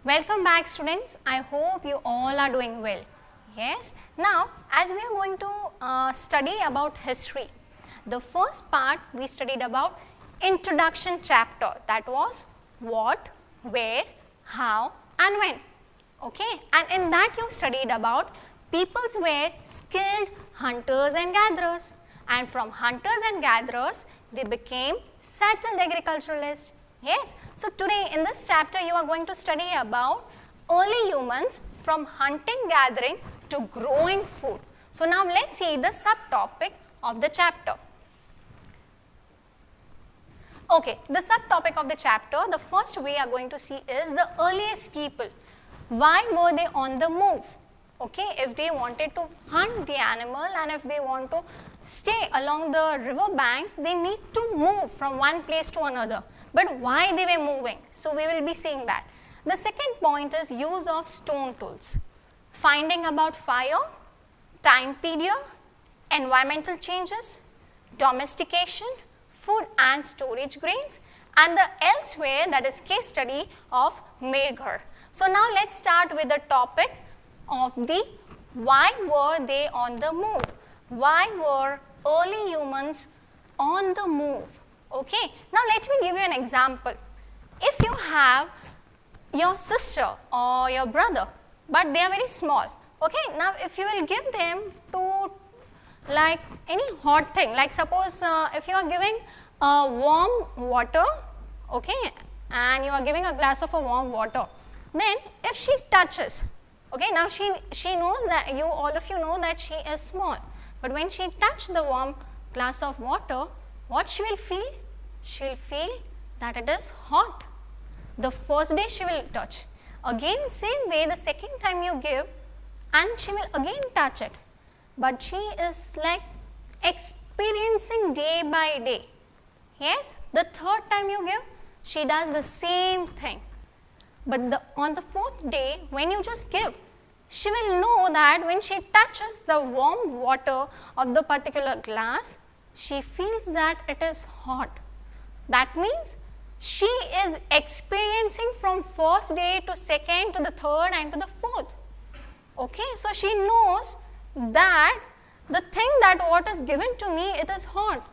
Welcome back students. I hope you all are doing well. Yes. Now as we are going to study about history, the first part we studied about introduction chapter, that was what, where, how and when. Okay. And in that you studied about peoples were skilled hunters and gatherers, and from hunters and gatherers they became settled agriculturalists. Yes. So today in this chapter you are going to study about early humans from hunting gathering to growing food. So now let's see the subtopic of the chapter. Okay, the subtopic of the chapter, the first we are going to see is the earliest people. Why were they on the move? Okay, if they wanted to hunt the animal and if they want to stay along the river banks, they need to move from one place to another. But why they were moving? So we will be seeing that. The second point is use of stone tools. Finding about fire, time period, environmental changes, domestication, food and storage grains, and the elsewhere, that is case study of Mehrgarh. So now let's start with the topic of the why were they on the move? Why were early humans on the move? Okay. Now let me give you an example. If you have your sister or your brother, but they are very small. Okay. Now if you will give them to like any hot thing, like suppose if you are giving warm water, okay, and you are giving a glass of a warm water, then if she touches, okay, now she knows that all of you know that she is small, but when she touches the warm glass of water, what she will feel? She will feel that it is hot. The first day she will touch. Again same way, the second time you give and she will again touch it. But she is like experiencing day by day. Yes, the third time you give, she does the same thing. But on the fourth day, when you just give, she will know that when she touches the warm water of the particular glass, she feels that it is hot. That means she is experiencing from first day to second to the third and to the fourth. Okay, so she knows that the thing that what is given to me, it is hot.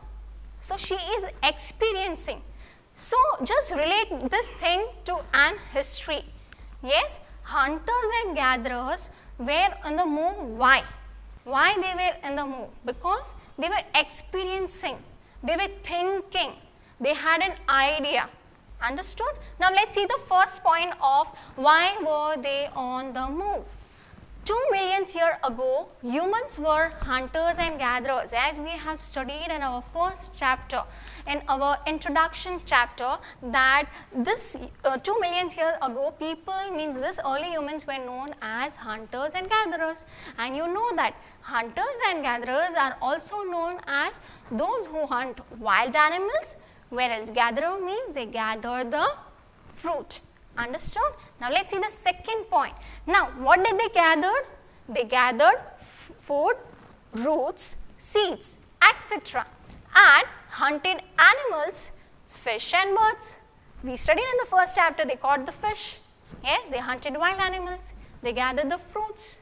So she is experiencing. So just relate this thing to an history. Yes, hunters and gatherers were on the move. Why? Why they were in the move? Because they were experiencing, they were thinking, they had an idea. Understood? Now let's see the first point of why were they on the move. 2 million years ago, humans were hunters and gatherers, as we have studied in our first chapter, in our introduction chapter, that this 2 million years ago, people means this early humans were known as hunters and gatherers. And you know that hunters and gatherers are also known as those who hunt wild animals, whereas gatherer means they gather the fruit. Understood? Now let's see the second point. Now what did they gather? They gathered food, roots, seeds, etc. and hunted animals, fish and birds. We studied in the first chapter, they caught the fish. Yes, they hunted wild animals, they gathered the fruits.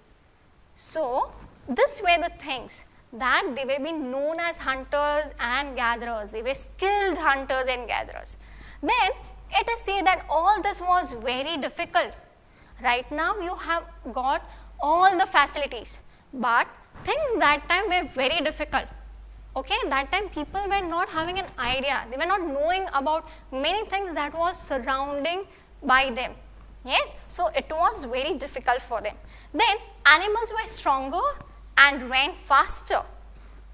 So this were the things that they were being known as hunters and gatherers. They were skilled hunters and gatherers. Then it is said that all this was very difficult. Right now you have got all the facilities, but things that time were very difficult. Okay, that time people were not having an idea. They were not knowing about many things that was surrounding by them. Yes, so it was very difficult for them. Then animals were stronger and ran faster.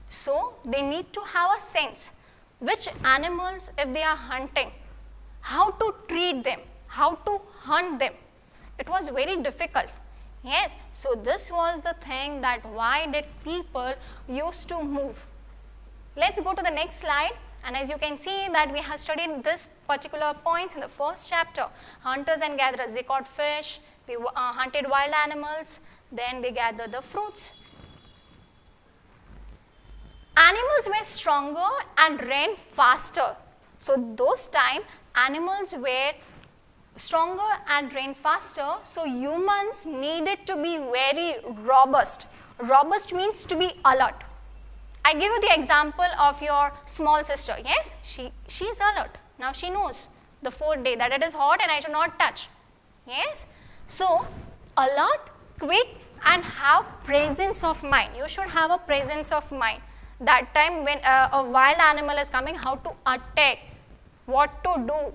So they need to have a sense which animals, if they are hunting, how to treat them, how to hunt them. It was very difficult. Yes, so this was the thing that why did people used to move. Let's go to the next slide, and as you can see that we have studied this particular points in the first chapter. Hunters and gatherers, they caught fish, they hunted wild animals, then they gathered the fruits. Animals were stronger and ran faster. So those time animals were stronger and train faster, so humans needed to be very robust. Robust means to be alert. I give you the example of your small sister. Yes, she is alert. Now she knows the fourth day that it is hot and I should not touch. Yes, so alert, quick, and have presence of mind. You should have a presence of mind. That time when a wild animal is coming, how to attack, what to do.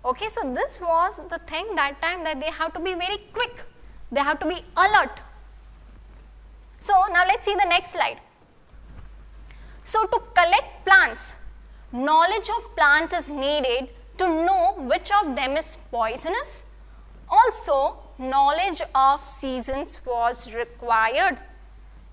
Okay, so this was the thing that time, that they have to be very quick. They have to be alert. So now let's see the next slide. So to collect plants, knowledge of plant is needed to know which of them is poisonous. Also, knowledge of seasons was required.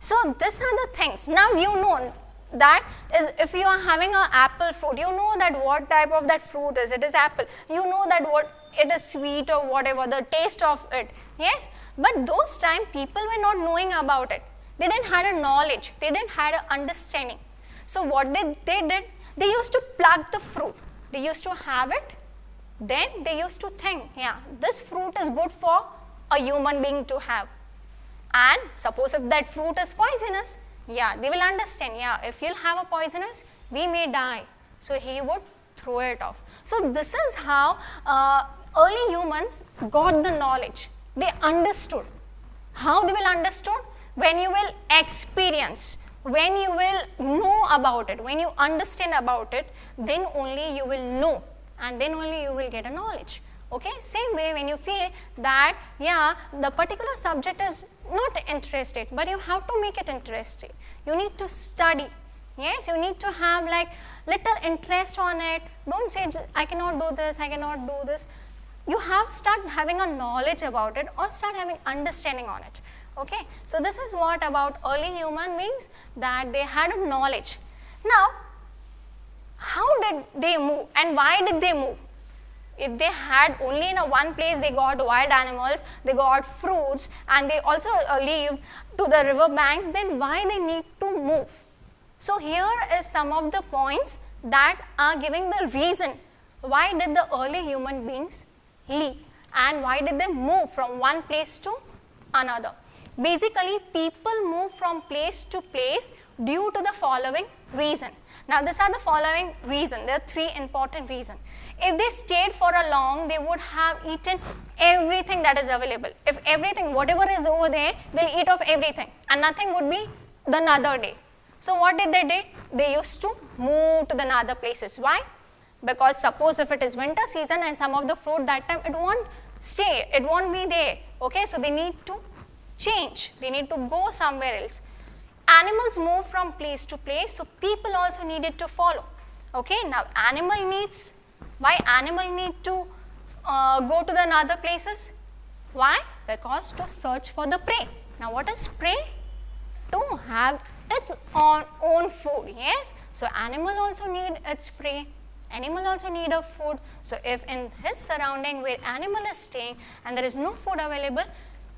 So these are the things. Now you know that is, if you are having an apple fruit, you know that what type of that fruit is. It is apple. You know that what it is sweet or whatever, the taste of it. Yes, but those time people were not knowing about it. They didn't have a knowledge. They didn't have an understanding. So what they did, they used to pluck the fruit. They used to have it. Then they used to think, yeah, this fruit is good for a human being to have. And suppose if that fruit is poisonous, yeah, they will understand, yeah, if you'll have a poisonous, we may die. So he would throw it off. So this is how early humans got the knowledge. They understood. How they will understood? When you will experience, when you will know about it, when you understand about it, then only you will know, and then only you will get a knowledge. Okay, same way when you feel that, yeah, the particular subject is not interested, but you have to make it interesting. You need to study. Yes, you need to have like little interest on it. Don't say, I cannot do this, I cannot do this. You have start having a knowledge about it, or start having understanding on it. Okay, so this is what about early human beings, that they had a knowledge. Now, how did they move and why did they move? If they had only in a one place, they got wild animals, they got fruits, and they also lived to the river banks, then why they need to move? So here is some of the points that are giving the reason why did the early human beings leave and why did they move from one place to another. Basically, people move from place to place due to the following reason. Now, these are the following reason. There are three important reasons. If they stayed for a long, they would have eaten everything that is available. If everything, whatever is over there, they'll eat of everything, and nothing would be the another day. So what did they do? They used to move to the other places. Why? Because suppose if it is winter season and some of the fruit that time, it won't stay, it won't be there. Okay, so they need to change. They need to go somewhere else. Animals move from place to place, so people also needed to follow. Okay, now animal needs, why animal need to go to the other places? Why? Because to search for the prey. Now what is prey? To have its own food, yes. So animal also need its prey. Animal also need a food. So if in his surrounding where animal is staying and there is no food available,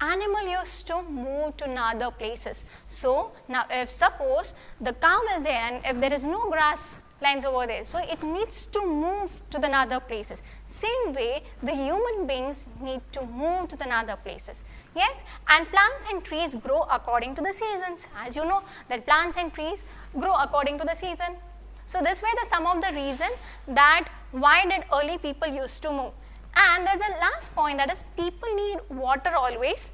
animal used to move to other places. So now if suppose the cow is there and if there is no grass lands over there, so it needs to move to the other places. Same way the human beings need to move to the other places. Yes, and plants and trees grow according to the seasons. As you know that plants and trees grow according to the season. So this way the some of the reason that why did early people used to move. And there's a last point, that is people need water always,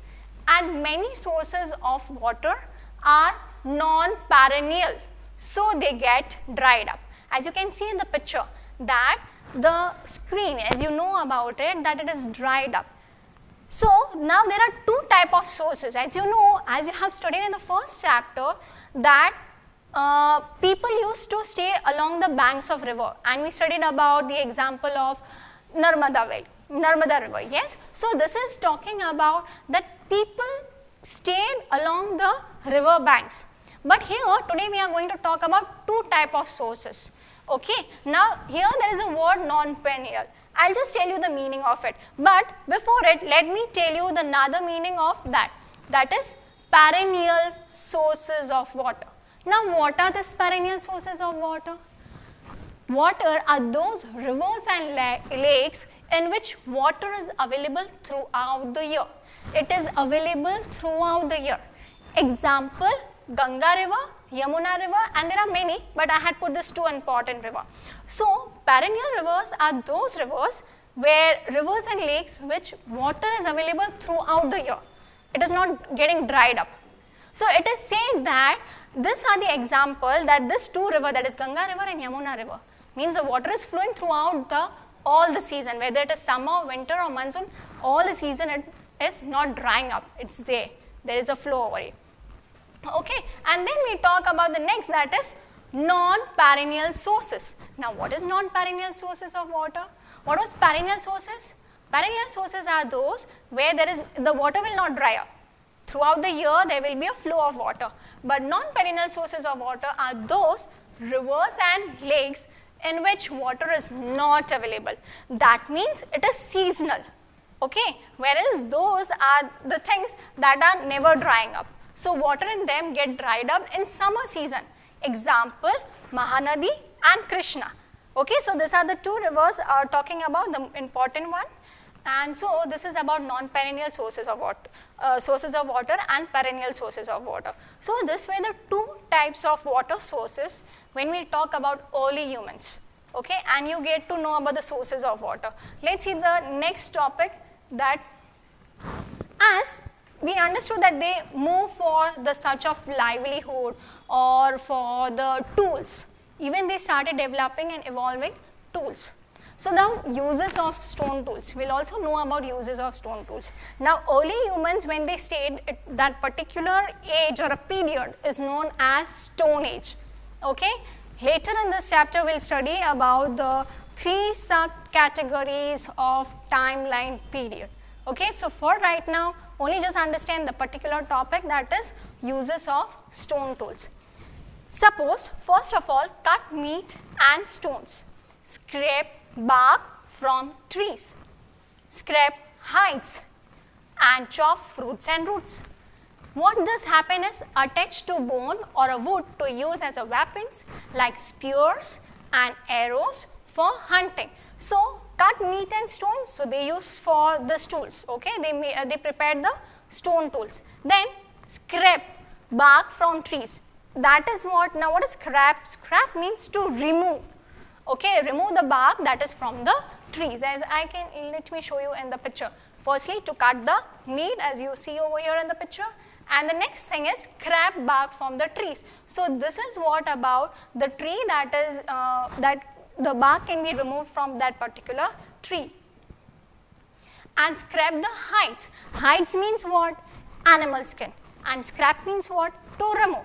and many sources of water are non-perennial, so they get dried up. As you can see in the picture that the screen, as you know about it, that it is dried up. So now there are two type of sources. As you know, as you have studied in the first chapter, that people used to stay along the banks of river, and we studied about the example of Narmada River, yes. So this is talking about that people stayed along the river banks. But here today we are going to talk about two type of sources. Okay, now here there is a word non-perennial. I'll just tell you the meaning of it. But before it, let me tell you the another meaning of that. That is perennial sources of water. Now what are these perennial sources of water? Water are those rivers and lakes in which water is available throughout the year. It is available throughout the year. Example, Ganga river, Yamuna river, and there are many, but I had put this two important river. So perennial rivers are those rivers where rivers and lakes which water is available throughout the year. It is not getting dried up. So it is said that these are the example that this two river, that is Ganga river and Yamuna river, means the water is flowing throughout all the season, whether it is summer, winter or monsoon, all the season it is not drying up, it's there. There is a flow over it. Okay, and then we talk about the next, that is non-perennial sources. Now what is non-perennial sources of water? What was perennial sources? Perennial sources are those where the water will not dry up. Throughout the year there will be a flow of water, but non-perennial sources of water are those rivers and lakes in which water is not available. That means it is seasonal, okay, whereas those are the things that are never drying up. So water in them get dried up in summer season. Example, Mahanadi and Krishna. Okay, so these are the two rivers talking about the important one. And so this is about non-perennial sources of water, and perennial sources of water. So this were the two types of water sources when we talk about early humans. Okay, and you get to know about the sources of water. Let's see the next topic, that as we understood that they move for the search of livelihood or for the tools. Even they started developing and evolving tools. So now uses of stone tools, we'll also know about uses of stone tools. Now early humans, when they stayed, that particular age or a period is known as Stone Age. Okay, later in this chapter we'll study about the 3 subcategories of timeline period. Okay, so for right now, only just understand the particular topic, that is uses of stone tools. Suppose, first of all, cut meat and stones, scrape bark from trees, scrape hides, and chop fruits and roots. What does happen is attach to bone or a wood to use as a weapons like spears and arrows for hunting. So cut meat and stones, so they use for the tools. Okay, they prepared the stone tools. Then scrape bark from trees. That is what, now what is scrap? Scrap means to remove. Okay, remove the bark that is from the trees, as let me show you in the picture. Firstly, to cut the meat, as you see over here in the picture, and the next thing is scrap bark from the trees. So this is what about the tree, that is that the bark can be removed from that particular tree. And scrap the hides. Hides means what? Animal skin. And scrap means what? To remove.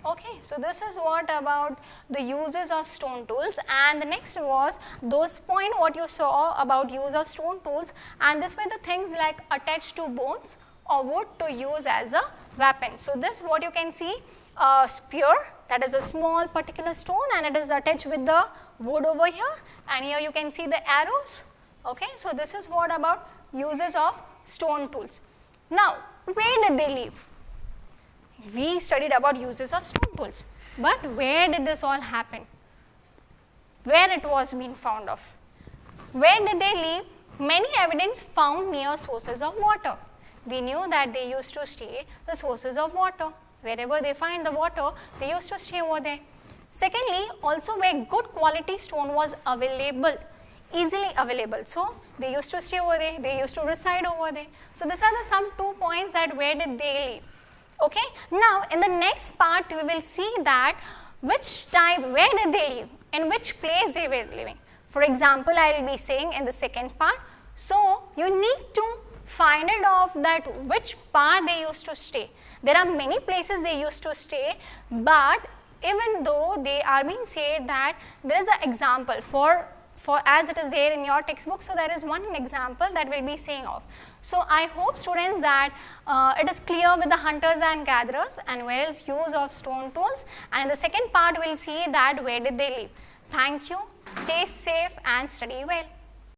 Okay, so this is what about the uses of stone tools, and the next was those point what you saw about use of stone tools, and this were the things like attached to bones or wood to use as a weapon. So this what you can see, a spear, that is a small particular stone and it is attached with the wood over here, and here you can see the arrows. Okay, so this is what about uses of stone tools. Now where did they live? We studied about uses of stone tools, but where did this all happen? Where it was being found of? Where did they live? Many evidence found near sources of water. We knew that they used to stay the sources of water. Wherever they find the water, they used to stay over there. Secondly, also where good quality stone was available, easily available. So they used to stay over there, they used to reside over there. So these are the some 2 points that where did they live. Okay, now in the next part we will see that which type, where did they live, in which place they were living. For example, I will be saying in the second part. So you need to find it off that which part they used to stay. There are many places they used to stay, but even though they are being said that there is an example for as it is there in your textbook, so there is one example that will be saying of. So I hope students that it is clear with the hunters and gatherers and where is use of stone tools, and the second part we will see that where did they live. Thank you, stay safe and study well.